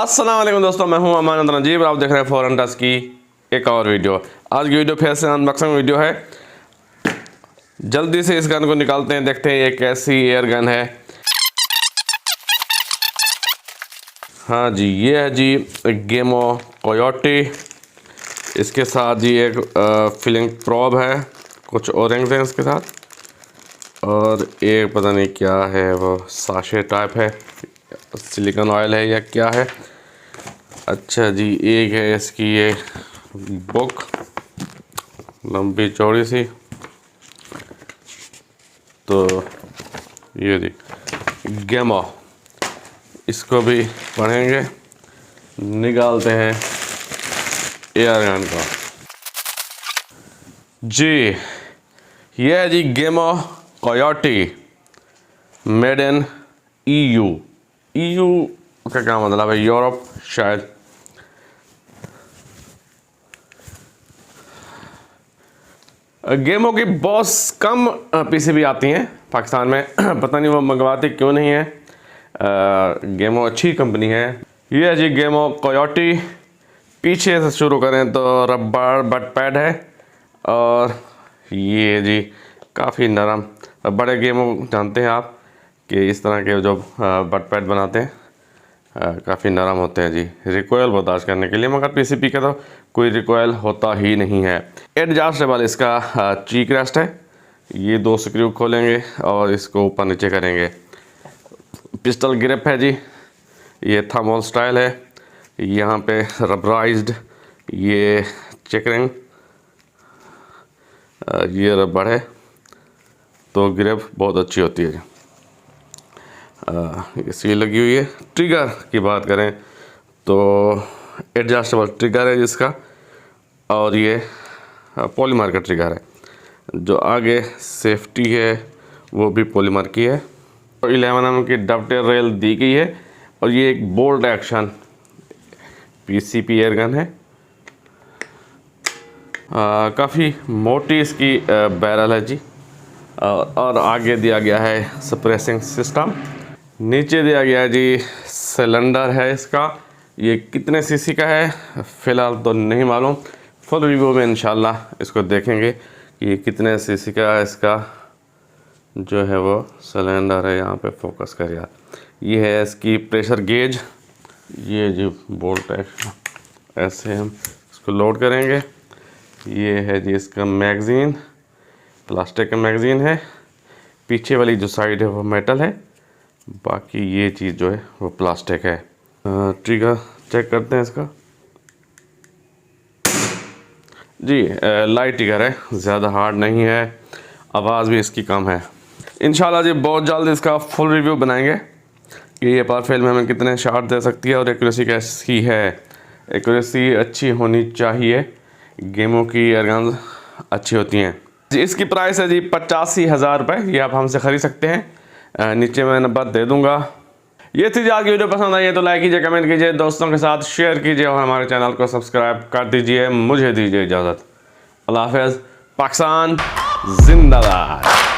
अस्सलाम वालेकुम दोस्तों, मैं हूं अमान नजीब और आप देख रहे हैं फॉरेन टच की एक और वीडियो। आज की वीडियो फिर से अनबॉक्सिंग वीडियो है। जल्दी से इस गन को निकालते हैं, देखते हैं ये कैसी एयर गन है। हाँ जी, ये है जी गेमो कोयोटे। इसके साथ जी एक फिलिंग प्रॉब है, कुछ ओरिंग्स हैं इसके साथ, और एक पता नहीं क्या है, वो साशे टाइप है, सिलिकॉन ऑयल है या क्या है। अच्छा जी, एक है इसकी ये बुक, लंबी चौड़ी सी। तो ये जी गेमो, इसको भी पढ़ेंगे, निकालते हैं एयर गन का जी। ये है जी गेमो कोयोटे, मेड इन EU का क्या मतलब है, यूरोप शायद। गेमों की बहुत कम पीसीबी आती हैं पाकिस्तान में, पता नहीं वो मंगवाते क्यों नहीं है। गेमो अच्छी कंपनी है। ये है जी गेमो कोयोटे। पीछे से शुरू करें तो रबर बट पैड है, और ये जी काफ़ी नरम। बड़े गेमों जानते हैं आप कि इस तरह के जो बट पैड बनाते हैं काफ़ी नरम होते हैं जी, रिकॉयल बर्दाश्त करने के लिए, मगर पीसीबी का तो कोई रिकॉयल होता ही नहीं है। एडजस्टेबल इसका चीक रेस्ट है। ये दो स्क्रू खोलेंगे और इसको ऊपर नीचे करेंगे। पिस्टल ग्रिप है जी, ये थर्मल स्टाइल है। यहाँ पे रबराइज्ड ये चेकरिंग, ये रबड़ है, तो ग्रिप बहुत अच्छी होती है। इसकी लगी हुई है। ट्रिगर की बात करें तो एडजस्टेबल ट्रिगर है जिसका, और ये पॉलीमर का ट्रिगर है। जो आगे सेफ्टी है वो भी पॉलीमर की है। 11 mm की डबटेल रेल दी गई है, और ये एक bolt action PCP air gun है। काफ़ी मोटी इसकी बैरल है जी, और आगे दिया गया है सप्रेसिंग सिस्टम। नीचे दिया गया है जी सिलेंडर है इसका। ये कितने सीसी का है फ़िलहाल तो नहीं मालूम, फुल रिव्यू में इंशाल्लाह इसको देखेंगे कि ये कितने सीसी का है। इसका जो है वो सिलेंडर है, यहाँ पे फोकस कर यार। ये है इसकी प्रेशर गेज। ये जी बोल्ट है, ऐसे हम इसको लोड करेंगे। ये है जी इसका मैगज़ीन, प्लास्टिक का मैगज़ीन है। पीछे वाली जो साइड है वो मेटल है, बाकी ये चीज़ जो है वो प्लास्टिक है। ट्रिगर चेक करते हैं इसका जी। लाइट ट्रिगर है, ज़्यादा हार्ड नहीं है, आवाज़ भी इसकी कम है। इंशाल्लाह जी बहुत जल्द इसका फुल रिव्यू बनाएंगे कि ये पार फेल में हमें कितने शॉट दे सकती है और एक्यूरेसी कैसी है। एक्यूरेसी अच्छी होनी चाहिए, गेमों की एयरगन्स अच्छी होती हैं जी। इसकी प्राइस है जी 85,000 रुपये। ये आप हमसे ख़रीद सकते हैं, नीचे मैं नंबर दे दूंगा। ये थी आज की वीडियो। पसंद आई है तो लाइक कीजिए, कमेंट कीजिए, दोस्तों के साथ शेयर कीजिए, और हमारे चैनल को सब्सक्राइब कर दीजिए। मुझे दीजिए इजाज़त। अल्लाह हाफ़िज़। पाकिस्तान जिंदाबाद।